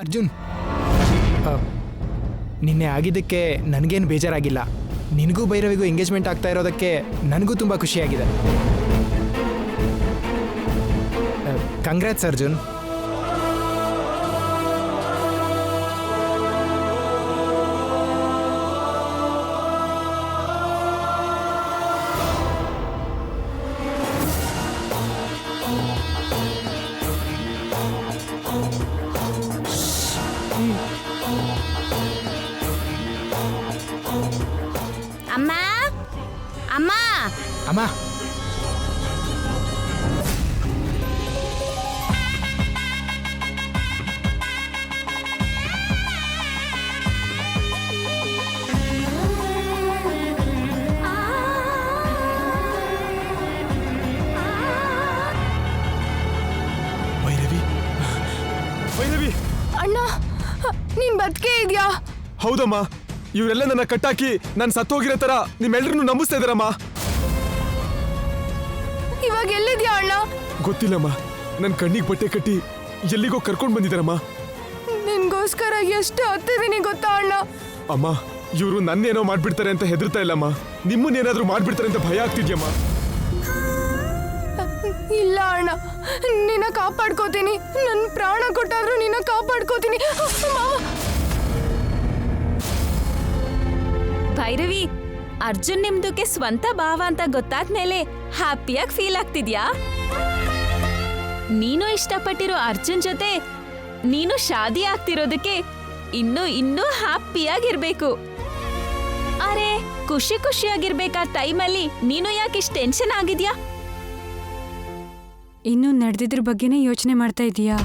ಅರ್ಜುನ್, ನಿನ್ನೆ ಆಗಿದ್ದಕ್ಕೆ ನನಗೇನು ಬೇಜಾರಾಗಿಲ್ಲ. ನಿನಗೂ ಭೈರವಿಗೂ ಎಂಗೇಜ್ಮೆಂಟ್ ಆಗ್ತಾ ಇರೋದಕ್ಕೆ ನನಗೂ ತುಂಬ ಖುಷಿಯಾಗಿದೆ. ಕಂಗ್ರಾಟ್ಸ್ ಅರ್ಜುನ್. ಅಮ್ಮ ಅಮ್ಮ ಅಮ್ಮ, ಭೈರವಿ, ಭೈರವಿ. ಅಣ್ಣ, ನೀನ್ ಬದುಕೇ ಇದ್ಯಾ? ಹೌದಮ್ಮ, ಇವರೆಲ್ಲ ನನ್ನ ಕಟ್ಟಾಕಿ ನಾನು ಸತ್ತೋಗಿರೋ ತರ ನಿಮ್ಮೆಲ್ಲರನ್ನು ನಂಬಿಸ್ತಾ ಇದಾರಮ್ಮ. ಇವಾಗ ಎಲ್ಲಿದ್ಯಾ ಅಣ್ಣ? ಗೊತ್ತಿಲ್ಲಮ್ಮ, ನನ್ನ ಕಣ್ಣಿಗೆ ಬಟ್ಟೆ ಕಟ್ಟಿ ಎಲ್ಲಿಗೋ ಕರ್ಕೊಂಡು ಬಂದಿದ್ದಾರಮ್ಮ. ನಿನ್ಗೋಸ್ಕರ ಎಷ್ಟು ಹತ್ತಿದೀನಿ ಗೊತ್ತಾ ಅಣ್ಣ? ಅಮ್ಮ, ಇವರು ನನ್ನೇನೋ ಮಾಡ್ಬಿಡ್ತಾರೆ ಅಂತ ಹೆದರ್ತಾ ಇಲ್ಲಮ್ಮ, ನಿಮ್ಮನ್ನೇನಾದ್ರೂ ಮಾಡ್ಬಿಡ್ತಾರೆ ಅಂತ ಭಯ ಆಗ್ತಿದ್ಯಮ್ಮ. ಇಲ್ಲ ಅಣ್ಣ, ನಿನ್ನ ಕಾಪಾಡ್ಕೋತೀನಿ. ನನ್ ಪ್ರಾಣ ಕೊಟ್ಟಾದ್ರೂ ನಿನ್ನ ಕಾಪಾಡ್ಕೋತೀನಿ. ಭೈರವಿ, ಅರ್ಜುನ್ ನಿಮ್ದಕ್ಕೆ ಸ್ವಂತ ಭಾವ ಅಂತ ಗೊತ್ತಾದ್ಮೇಲೆ ಹ್ಯಾಪಿಯಾಗಿ ಫೀಲ್ ಆಗ್ತಿದ್ಯಾ? ನೀನು ಇಷ್ಟಪಟ್ಟಿರೋ ಅರ್ಜುನ್ ಜೊತೆ ನೀನು ಶಾದಿ ಆಗ್ತಿರೋದಕ್ಕೆ ಇನ್ನೂ ಹ್ಯಾಪಿಯಾಗಿರ್ಬೇಕು. ಅರೆ, ಖುಷಿಯಾಗಿರ್ಬೇಕಾದ ಟೈಮಲ್ಲಿ ನೀನು ಯಾಕೆ ಇಷ್ಟು ಟೆನ್ಷನ್ ಆಗಿದ್ಯಾ? ಇನ್ನು ನಡೆದಿದ್ರ ಬಗ್ಗೆನೇ ಯೋಚನೆ ಮಾಡ್ತಾ ಇದೀಯಾ?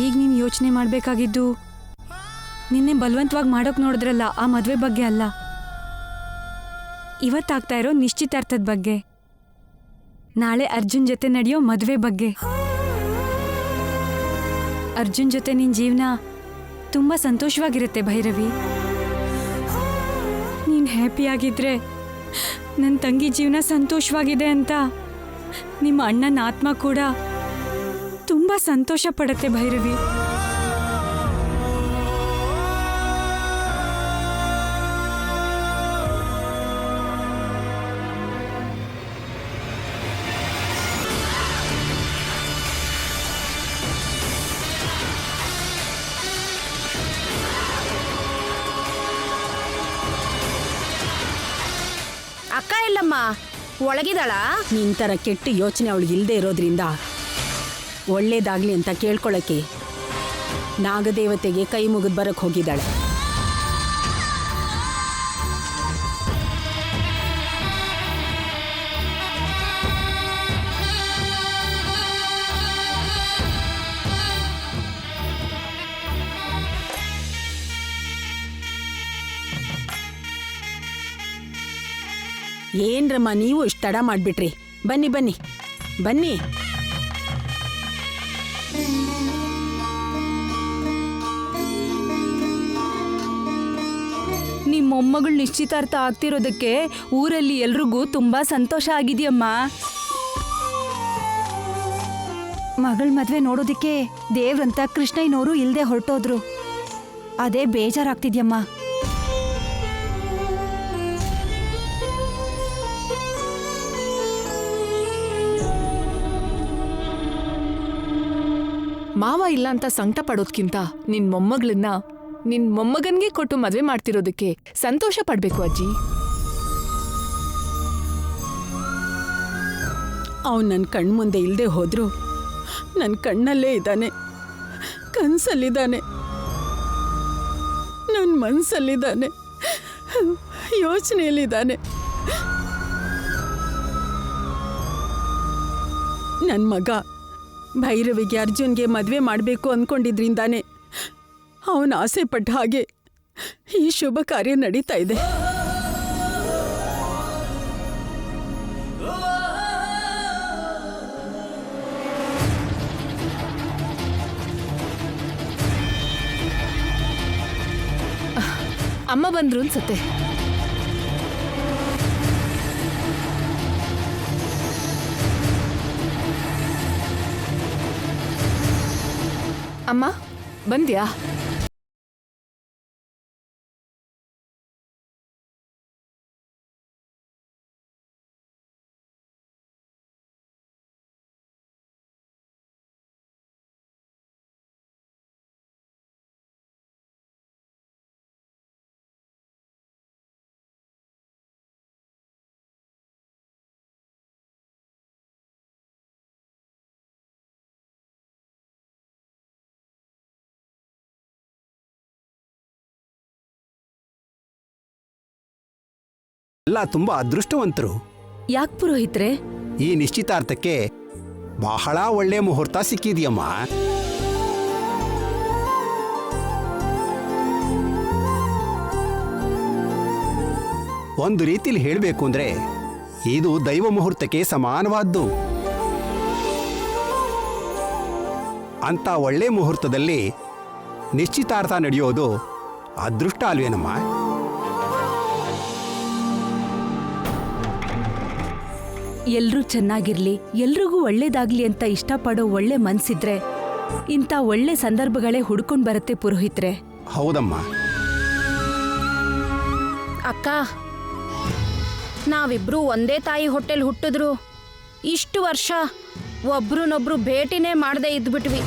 ಈಗ ನೀನು ಯೋಚನೆ ಮಾಡಬೇಕಾಗಿದ್ದು ನಿನ್ನೆ ಬಲವಂತವಾಗಿ ಮಾಡೋಕೆ ನೋಡಿದ್ರಲ್ಲ ಆ ಮದುವೆ ಬಗ್ಗೆ ಅಲ್ಲ, ಇವತ್ತಾಗ್ತಾ ಇರೋ ನಿಶ್ಚಿತಾರ್ಥದ ಬಗ್ಗೆ, ನಾಳೆ ಅರ್ಜುನ್ ಜೊತೆ ನಡೆಯೋ ಮದುವೆ ಬಗ್ಗೆ. ಅರ್ಜುನ್ ಜೊತೆ ನಿನ್ನ ಜೀವನ ತುಂಬ ಸಂತೋಷವಾಗಿರುತ್ತೆ ಭೈರವಿ. ನೀನು ಹ್ಯಾಪಿಯಾಗಿದ್ರೆ ನನ್ನ ತಂಗಿ ಜೀವನ ಸಂತೋಷವಾಗಿದೆ ಅಂತ ನಿಮ್ಮ ಅಣ್ಣನ ಆತ್ಮ ಕೂಡ ತುಂಬ ಸಂತೋಷ ಪಡುತ್ತೆ ಭೈರವಿ. ಅಕ್ಕ ಇಲ್ಲಮ್ಮ, ಒಳಗಿದಾಳ? ನಿಂತರ ಕೆಟ್ಟ ಯೋಚನೆ ಅವಳಿಗೆ ಇಲ್ಲದೆ ಇರೋದ್ರಿಂದ ಒಳ್ಳೇದಾಗ್ಲಿ ಅಂತ ಕೇಳ್ಕೊಳಕ್ಕೆ ನಾಗದೇವತೆಗೆ ಕೈ ಮುಗಿದು ಬರಕ್ಕೆ ಹೋಗಿದ್ದಾಳೆ. ಏನ್ರಮ್ಮ ನೀವು ಇಷ್ಟು ತಡ ಮಾಡಿಬಿಟ್ರಿ? ಬನ್ನಿ ಬನ್ನಿ ಬನ್ನಿ. ನಿಮ್ಮ ಮೊಮ್ಮಗಳು ನಿಶ್ಚಿತಾರ್ಥ ಆಗ್ತಿರೋದಕ್ಕೆ ಊರಲ್ಲಿ ಎಲ್ರಿಗೂ ತುಂಬಾ ಸಂತೋಷ ಆಗಿದೆಯಮ್ಮ. ಮಗಳ ಮದ್ವೆ ನೋಡೋದಕ್ಕೆ ದೇವ್ರಂತ ಕೃಷ್ಣಯ್ಯನವರು ಇಲ್ದೆ ಹೊರಟೋದ್ರು. ಅದೇ ಬೇಜಾರಾಗ್ತಿದ್ಯಮ್ಮ. ಮಾವ ಇಲ್ಲ ಅಂತ ಸಂಕಟ ಪಡೋದ್ಕಿಂತ ನಿನ್ ಮೊಮ್ಮಗಳನ್ನ ನಿನ್ ಮೊಮ್ಮಗನ್ಗೆ ಕೊಟ್ಟು ಮದ್ವೆ ಮಾಡ್ತಿರೋದಕ್ಕೆ ಸಂತೋಷ ಪಡ್ಬೇಕು ಅಜ್ಜಿ. ಅವನು ನನ್ನ ಕಣ್ಮುಂದೆ ಇಲ್ಲದೆ ಹೋದ್ರು ನನ್ನ ಕಣ್ಣಲ್ಲೇ ಇದ್ದಾನೆ, ಕನಸಲ್ಲಿದ್ದಾನೆ, ನನ್ನ ಮನಸ್ಸಲ್ಲಿದ್ದಾನೆ, ಯೋಚನೆಯಲ್ಲಿದ್ದಾನೆ. ನನ್ನ ಮಗ ಭೈರವಿಗೆ ಅರ್ಜುನ್ಗೆ ಮದುವೆ ಮಾಡಬೇಕು ಅಂದ್ಕೊಂಡಿದ್ರಿಂದಾನೆ ಅವನು ಆಸೆ ಪಟ್ಟ ಹಾಗೆ ಈ ಶುಭ ಕಾರ್ಯ ನಡೀತಾ ಇದೆ. ಅಮ್ಮ ಬಂದ್ರು ಅನ್ಸತ್ತೆ. ಅಮ್ಮ ಬಂದ್ಯಾ? ಎಲ್ಲ ತುಂಬಾ ಅದೃಷ್ಟವಂತರು. ಯಾಕೆ ಪುರೋಹಿತ್ರೆ? ಈ ನಿಶ್ಚಿತಾರ್ಥಕ್ಕೆ ಬಹಳ ಒಳ್ಳೆ ಮುಹೂರ್ತ ಸಿಕ್ಕಿದ್ಯಮ್ಮ. ಒಂದು ರೀತಿಲಿ ಹೇಳಬೇಕು ಅಂದ್ರೆ ಇದು ದೈವ ಮುಹೂರ್ತಕ್ಕೆ ಸಮಾನವಾದ್ದು. ಅಂತ ಒಳ್ಳೆ ಮುಹೂರ್ತದಲ್ಲಿ ನಿಶ್ಚಿತಾರ್ಥ ನಡೆಯೋದು ಅದೃಷ್ಟ ಅಲ್ವೇನಮ್ಮ? ಎಲ್ರೂ ಚೆನ್ನಾಗಿರ್ಲಿ, ಎಲ್ರಿಗೂ ಒಳ್ಳೇದಾಗ್ಲಿ ಅಂತ ಇಷ್ಟಪಡೋ ಒಳ್ಳೆ ಮನ್ಸಿದ್ರೆ ಇಂಥ ಒಳ್ಳೆ ಸಂದರ್ಭಗಳೇ ಹುಡ್ಕೊಂಡ್ ಬರುತ್ತೆ ಪುರೋಹಿತ್ರೆ. ಹೌದಮ್ಮ. ಅಕ್ಕ, ನಾವಿಬ್ರು ಒಂದೇ ತಾಯಿ ಹೊಟ್ಟೆಲ್ ಹುಟ್ಟಿದ್ರು ಇಷ್ಟು ವರ್ಷ ಒಬ್ರನ್ನೊಬ್ರು ಭೇಟಿನೇ ಮಾಡದೆ ಇದ್ಬಿಟ್ವಿ.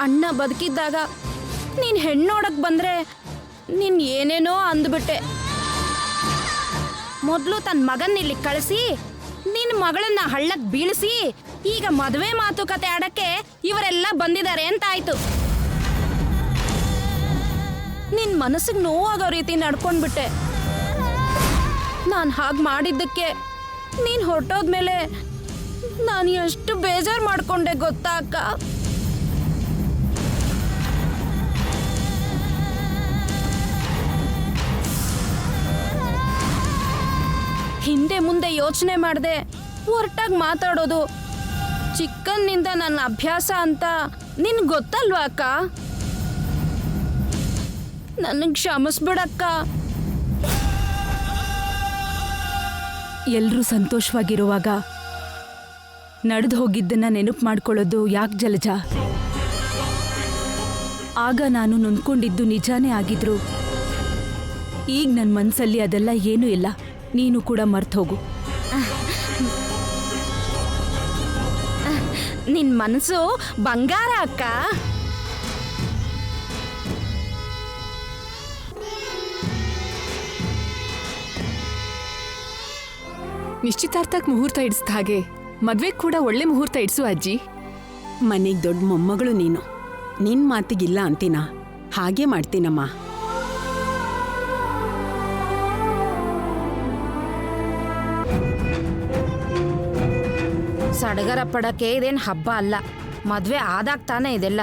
ಅಣ್ಣ ಬದುಕಿದ್ದಾಗ ನೀನ್ ಹೆಣ್ಣೋಡಕ್ ಬಂದ್ರೆ ನೀನ್ ಏನೇನೋ ಅಂದ್ಬಿಟ್ಟೆ. ಮೊದಲು ತನ್ನ ಮಗನ್ ಇಲ್ಲಿ ಕಳಿಸಿ ನಿನ್ನ ಮಗಳನ್ನ ಹಳ್ಳಕ್ ಬೀಳಿಸಿ ಈಗ ಮದುವೆ ಮಾತುಕತೆ ಆಡಕ್ಕೆ ಇವರೆಲ್ಲ ಬಂದಿದ್ದಾರೆ ಅಂತ ಆಯ್ತು. ನಿನ್ ಮನಸ್ಸಿಗೆ ನೋವಾಗೋ ರೀತಿ ನಡ್ಕೊಂಡ್ಬಿಟ್ಟೆ. ನಾನು ಹಾಗೆ ಮಾಡಿದ್ದಕ್ಕೆ ನೀನ್ ಹೊರಟೋದ್ಮೇಲೆ ನಾನು ಎಷ್ಟು ಬೇಜಾರು ಮಾಡ್ಕೊಂಡೆ ಗೊತ್ತಾ ಅಕ್ಕ? ಹಿಂದೆ ಮುಂದೆ ಯೋಚನೆ ಮಾಡದೆ ಹೊರಟಾಗಿ ಮಾತಾಡೋದು ಚಿಕ್ಕನ್ನಿಂದ ನನ್ನ ಅಭ್ಯಾಸ ಅಂತ ನಿನ್ ಗೊತ್ತಲ್ವಾ ಅಕ್ಕ? ನನಗೆ ಕ್ಷಮಿಸ್ಬಿಡಕ್ಕ. ಎಲ್ರೂ ಸಂತೋಷವಾಗಿರುವಾಗ ನಡೆದು ಹೋಗಿದ್ದನ್ನ ನೆನಪು ಮಾಡ್ಕೊಳ್ಳೋದು ಯಾಕೆ ಜಲಜ? ಆಗ ನಾನು ನೊಂದ್ಕೊಂಡಿದ್ದು ನಿಜಾನೇ ಆಗಿದ್ರು. ಈಗ ನನ್ನ ಮನಸ್ಸಲ್ಲಿ ಅದೆಲ್ಲ ಏನೂ ಇಲ್ಲ. ನೀನು ಕೂಡ ಮರ್ತು ಹೋಗು. ನಿನ್ ಮನಸ್ಸು ಬಂಗಾರ ಅಕ್ಕ. ನಿಶ್ಚಿತಾರ್ಥಕ್ಕೆ ಮುಹೂರ್ತ ಇಡಿಸ್ದ ಹಾಗೆ ಮದ್ವೆಗೆ ಕೂಡ ಒಳ್ಳೆ ಮುಹೂರ್ತ ಇಡ್ಸು ಅಜ್ಜಿ. ಮನೆಗೆ ದೊಡ್ಡ ಮೊಮ್ಮಗಳು ನೀನು. ನಿನ್ ಮಾತಿಗಿಲ್ಲ ಅಂತೀನ, ಹಾಗೆ ಮಾಡ್ತೀನಮ್ಮ. ಸಡಗರ ಪಡಕ್ಕೆ ಇದೇನ್ ಹಬ್ಬ ಅಲ್ಲ, ಮದ್ವೆ ಆದಾಗ ತಾನೇ ಇದೆಲ್ಲ.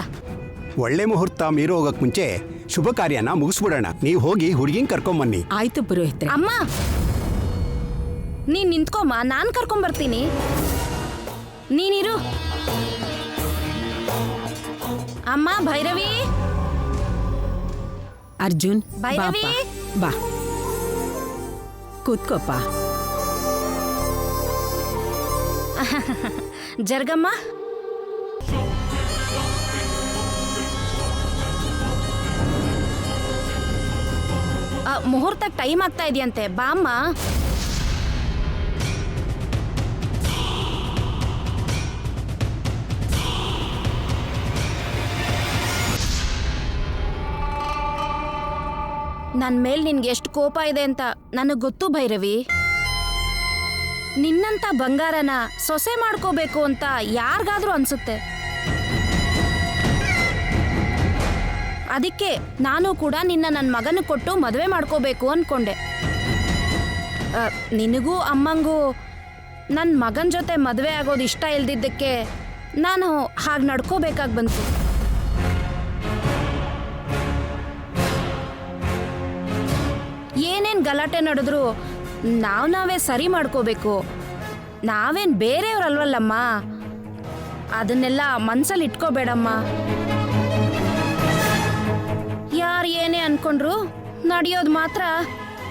ಒಳ್ಳೆ ಮುಹೂರ್ತ ಮೀರು ಹೋಗಕ್ ಮುಂಚೆ ಶುಭ ಕಾರ್ಯನ ಮುಗಿಸ್ಬಿಡೋಣ. ನೀವು ಹೋಗಿ ಹುಡುಗಿನ ಕರ್ಕೊಂಬನ್ನಿ. ಆಯ್ತು ಪುರೋಹಿತ್ರೆ. ಅಮ್ಮ, ನೀನ್ ನಿಂತ್ಕೊಮ್ಮ, ನಾನ್ ಕರ್ಕೊಂಬರ್ತೀನಿ. ನೀನಿರು. ಅಮ್ಮ, ಭೈರವಿ. ಅರ್ಜುನ್, ಭೈರವಿ. ಬಾಪ, ಬಾ ಕೂತ್ಕೋಪ. ಜರ್ಗಮ್ಮ. ಮುಹೂರ್ತಕ್ಕೆ ಟೈಮ್ ಆಗ್ತಾ ಇದೆಯಂತೆ, ಬಾ ಅಮ್ಮ. ನನ್ನ ಮೇಲೆ ನಿನ್ಗೆ ಎಷ್ಟು ಕೋಪ ಇದೆ ಅಂತ ನನಗೆ ಗೊತ್ತು ಭೈರವಿ. ನಿನ್ನಂತ ಬಂಗಾರನ ಸೊಸೆ ಮಾಡ್ಕೋಬೇಕು ಅಂತ ಯಾರಿಗಾದ್ರೂ ಅನ್ಸುತ್ತೆ. ಅದಕ್ಕೆ ನಾನು ಕೂಡ ನಿನ್ನ ನನ್ನ ಮಗನ ಕೊಟ್ಟು ಮದುವೆ ಮಾಡ್ಕೋಬೇಕು ಅನ್ಕೊಂಡೆ. ನಿನಗೂ ಅಮ್ಮಂಗೂ ನನ್ನ ಮಗನ ಜೊತೆ ಮದುವೆ ಆಗೋದು ಇಷ್ಟ ಇಲ್ದಿದ್ದಕ್ಕೆ ನಾನು ಹಾಗೆ ನಡ್ಕೋಬೇಕಾಗಿ ಬಂತು. ಏನೇನು ಗಲಾಟೆ ನಡೆದ್ರು ನಾವೇ ಸರಿ ಮಾಡ್ಕೋಬೇಕು. ನಾವೇನು ಬೇರೆಯವ್ರಲ್ವಲ್ಲಮ್ಮ, ಅದನ್ನೆಲ್ಲ ಮನ್ಸಲ್ಲಿ ಇಟ್ಕೋಬೇಡಮ್ಮ. ಯಾರು ಏನೇ ಅನ್ಕೊಂಡ್ರು ನಡೆಯೋದು ಮಾತ್ರ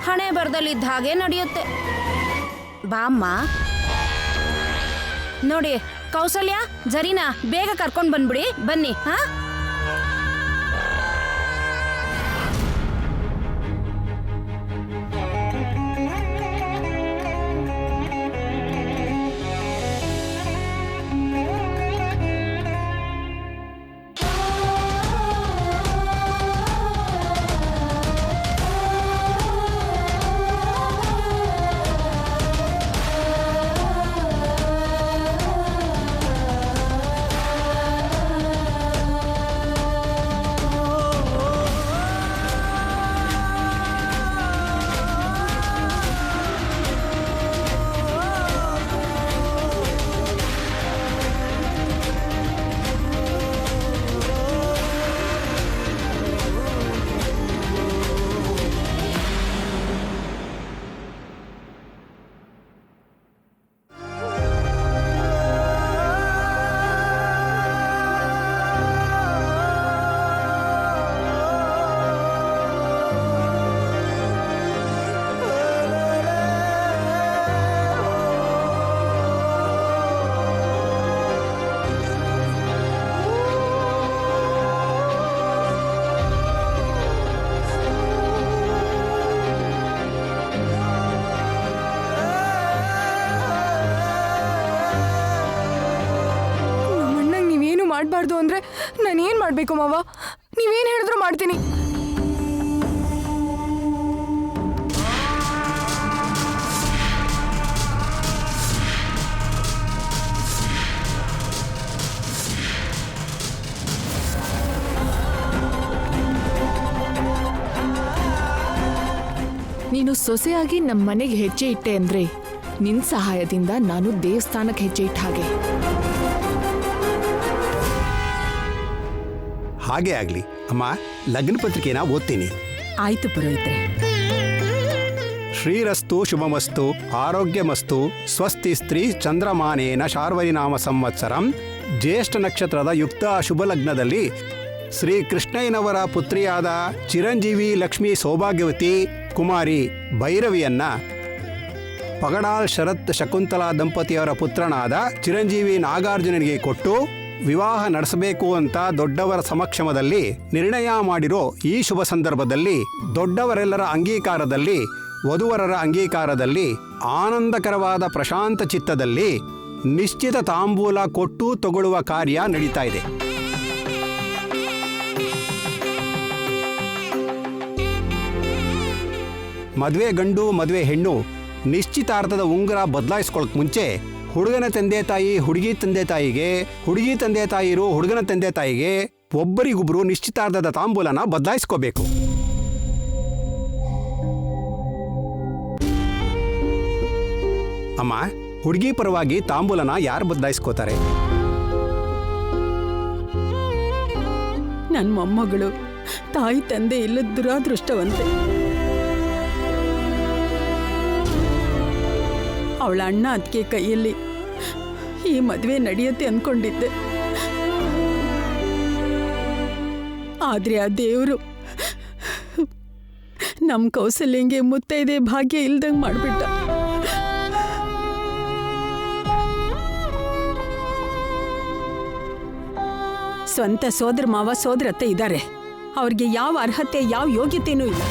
ಹಣೆ ಬರದಲ್ಲಿದ್ದ ಹಾಗೆ ನಡೆಯುತ್ತೆ. ಬಾ ಅಮ್ಮ. ನೋಡಿ ಕೌಸಲ್ಯ ಜರೀನಾ ಬೇಗ ಕರ್ಕೊಂಡ್ ಬಂದ್ಬಿಡಿ ಬನ್ನಿ ಹಾ. ಮಾಡಬಾರ್ದು ಅಂದ್ರೆ ನಾನು ಏನು ಮಾಡಬೇಕು ಮಾವ? ನೀವೇನು ಹೇಳಿದ್ರು ಮಾಡ್ತೀನಿ. ನೀನು ಸೊಸೆಯಾಗಿ ನಮ್ಮ ಮನೆಗೆ ಹೆಜ್ಜೆ ಇಟ್ಟೆ ಅಂದ್ರೆ ನಿನ್ ಸಹಾಯದಿಂದ ನಾನು ದೇವಸ್ಥಾನಕ್ಕೆ ಹೆಜ್ಜೆ ಇಟ್ಟ ಹಾಗೆ. ಹಾಗೆ ಆಗ್ಲಿ ಅಮ್ಮ. ಲಗ್ನ ಪತ್ರಿಕೆನ ಓದ್ತೀನಿ. ಆಯ್ತು ಪುರೋಹಿತ್ರೆ. ಶ್ರೀರಸ್ತು ಶುಭಮಸ್ತು ಆರೋಗ್ಯಮಸ್ತು ಸ್ವಸ್ತಿ ಸ್ತ್ರೀ ಚಂದ್ರಮಾನೇನ ಶಾರ್ವರಿನಾಮ ಸಂವತ್ಸರಂ ಜ್ಯೇಷ್ಠ ನಕ್ಷತ್ರದ ಯುಕ್ತ ಶುಭ ಲಗ್ನದಲ್ಲಿ ಶ್ರೀ ಕೃಷ್ಣಯ್ಯನವರ ಪುತ್ರಿಯಾದ ಚಿರಂಜೀವಿ ಲಕ್ಷ್ಮೀ ಸೌಭಾಗ್ಯವತಿ ಕುಮಾರಿ ಭೈರವಿಯನ್ನ ಪಗಡಾಲ್ ಶರತ್ ಶಕುಂತಲಾ ದಂಪತಿಯವರ ಪುತ್ರನಾದ ಚಿರಂಜೀವಿ ನಾಗಾರ್ಜುನನಿಗೆ ಕೊಟ್ಟು ವಿವಾಹ ನಡೆಸಬೇಕು ಅಂತ ದೊಡ್ಡವರ ಸಮಕ್ಷಮದಲ್ಲಿ ನಿರ್ಣಯ ಮಾಡಿರೋ ಈ ಶುಭ ಸಂದರ್ಭದಲ್ಲಿ ದೊಡ್ಡವರೆಲ್ಲರ ಅಂಗೀಕಾರದಲ್ಲಿ ವಧುವರರ ಅಂಗೀಕಾರದಲ್ಲಿ ಆನಂದಕರವಾದ ಪ್ರಶಾಂತ ಚಿತ್ತದಲ್ಲಿ ನಿಶ್ಚಿತ ತಾಂಬೂಲ ಕೊಟ್ಟು ತಗೊಳ್ಳುವ ಕಾರ್ಯ ನಡೀತಾ ಇದೆ. ಮದುವೆ ಗಂಡು ಮದುವೆ ಹೆಣ್ಣು ನಿಶ್ಚಿತಾರ್ಥದ ಉಂಗುರ ಬದಲಾಯಿಸ್ಕೊಳ್ಳೋಕೆ ಮುಂಚೆ ಹುಡುಗನ ತಂದೆ ತಾಯಿ ಹುಡುಗಿ ತಂದೆ ತಾಯಿಗೆ, ಹುಡುಗಿ ತಂದೆ ತಾಯಿರು ಹುಡುಗನ ತಂದೆ ತಾಯಿಗೆ ಒಬ್ಬರಿಗೊಬ್ಬರು ನಿಶ್ಚಿತಾರ್ಥದ ತಾಂಬೂಲನ ಬದಲಾಯಿಸ್ಕೋಬೇಕು. ಅಮ್ಮ, ಹುಡುಗಿ ಪರವಾಗಿ ತಾಂಬೂಲನ ಯಾರು ಬದಲಾಯಿಸ್ಕೋತಾರೆ? ನನ್ನ ಮೊಮ್ಮಗಳು ತಾಯಿ ತಂದೆ ಇಲ್ಲದ ದುರಾದೃಷ್ಟವಂತೆ. ಅವಳ ಅಣ್ಣ ಅದಕ್ಕೆ ಕೈಯಲ್ಲಿ ಈ ಮದುವೆ ನಡೆಯುತ್ತೆ ಅಂದ್ಕೊಂಡಿದ್ದೆ. ಆದ್ರೆ ಆ ದೇವರು ನಮ್ಮ ಕೌಸಲ್ಯಂಗೆ ಮುತ್ತೈದೆ ಭಾಗ್ಯ ಇಲ್ದಂಗೆ ಮಾಡಿಬಿಟ್ಟ. ಸ್ವಂತ ಸೋದರ ಮಾವ ಸೋದರತ್ತೆ ಇದ್ದಾರೆ, ಅವ್ರಿಗೆ ಯಾವ ಅರ್ಹತೆ ಯಾವ ಯೋಗ್ಯತೆನೂ ಇಲ್ಲ.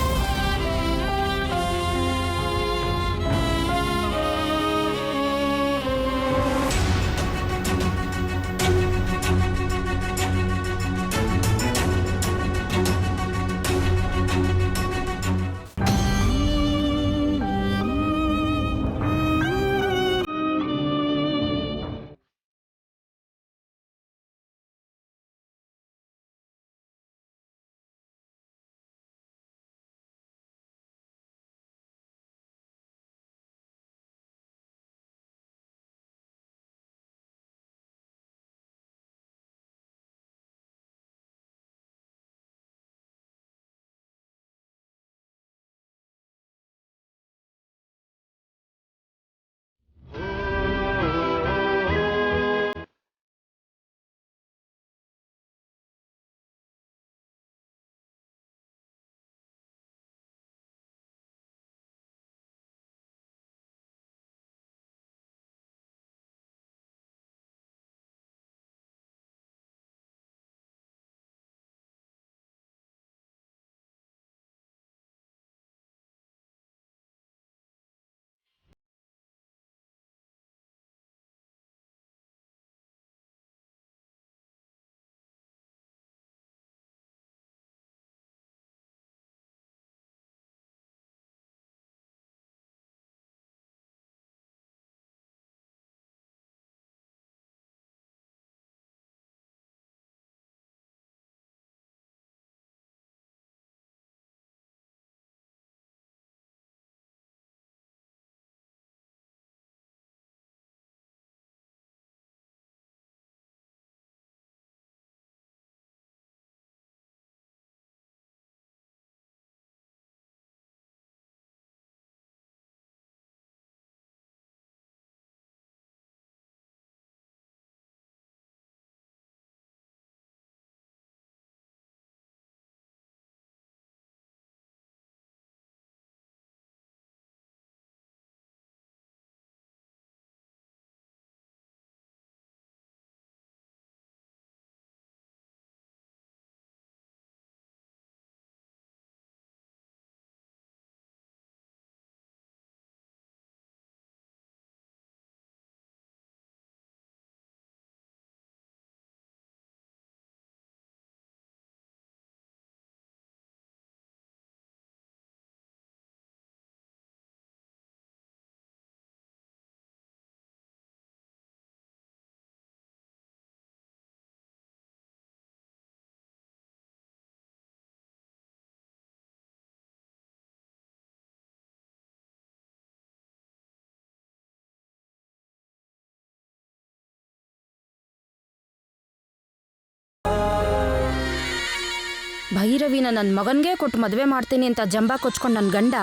ಭೈರವಿನ ನನ್ನ ಮಗನಿಗೆ ಕೊಟ್ಟು ಮದುವೆ ಮಾಡ್ತೀನಿ ಅಂತ ಜಂಬ ಕೊಚ್ಕೊಂಡು ನನ್ನ ಗಂಡ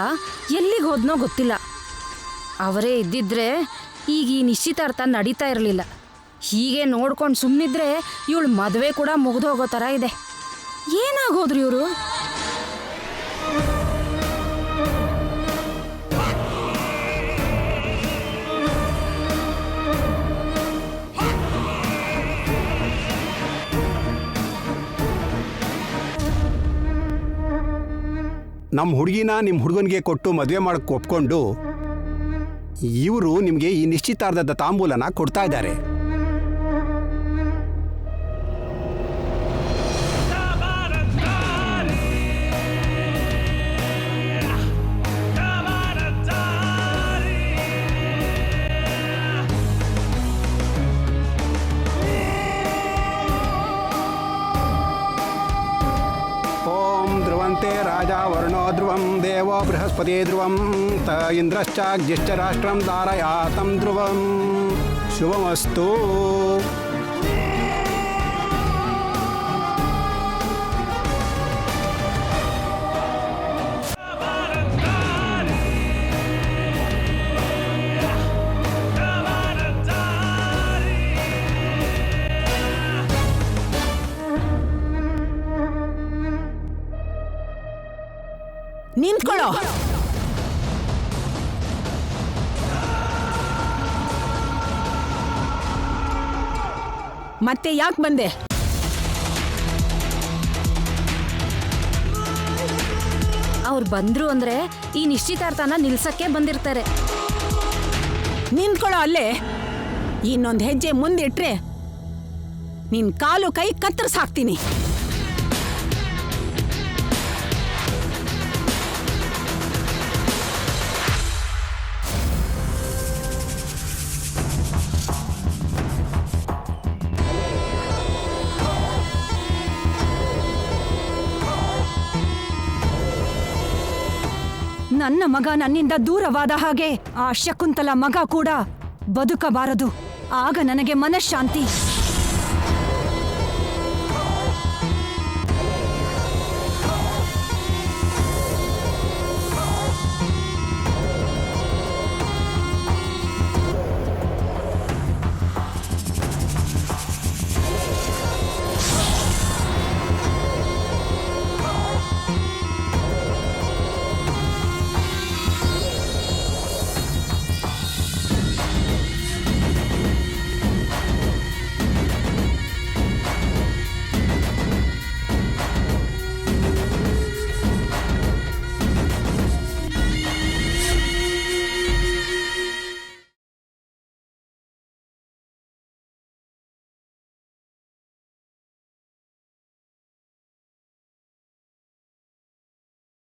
ಎಲ್ಲಿಗೆ ಹೋದ್ನೋ ಗೊತ್ತಿಲ್ಲ. ಅವರೇ ಇದ್ದಿದ್ರೆ ಈಗ ಈ ನಿಶ್ಚಿತಾರ್ಥ ನಡೀತಾ ಇರಲಿಲ್ಲ. ಹೀಗೆ ನೋಡ್ಕೊಂಡು ಸುಮ್ಮನಿದ್ರೆ ಇವಳು ಮದುವೆ ಕೂಡ ಮುಗಿದು ಹೋಗೋ ಥರ ಇದೆ. ಏನಾಗೋದ್ರು ಇವರು? ನಮ್ಮ ಹುಡುಗಿನ ನಿಮ್ಮ ಹುಡುಗನಿಗೆ ಕೊಟ್ಟು ಮದುವೆ ಮಾಡಕ್ಕೆ ಒಪ್ಕೊಂಡು ಇವರು ನಿಮಗೆ ಈ ನಿಶ್ಚಿತಾರ್ಥದ ತಾಂಬೂಲನ ಕೊಡ್ತಾ ಇದ್ದಾರೆ. राजा वर्णो ध्रुवं देवो बृहस्पति ध्रुवं त इंद्रश्चाग्निश्च राष्ट्रं धारयातं ध्रुवं शुभमस्तु. ನಿಂತ್ಕೊಳ್ಳೋ. ಮತ್ತೆ ಯಾಕೆ ಬಂದೆ? ಅವ್ರು ಬಂದ್ರು ಅಂದ್ರೆ ಈ ನಿಶ್ಚಿತಾರ್ಥನ ನಿಲ್ಸಕ್ಕೆ ಬಂದಿರ್ತಾರೆ. ನಿಂತ್ಕೊಳ್ಳೋ ಅಲ್ಲೇ. ಇನ್ನೊಂದು ಹೆಜ್ಜೆ ಮುಂದಿಟ್ರೆ ನಿನ್ ಕಾಲು ಕೈ ಕತ್ತರಿಸಾಕ್ತೀನಿ. ನನ್ನ ಮಗ ನನ್ನಿಂದ ದೂರವಾದ ಹಾಗೆ ಆ ಶಕುಂತಲ ಮಗ ಕೂಡ ಬದುಕಬಾರದು. ಆಗ ನನಗೆ ಮನಃಶಾಂತಿ.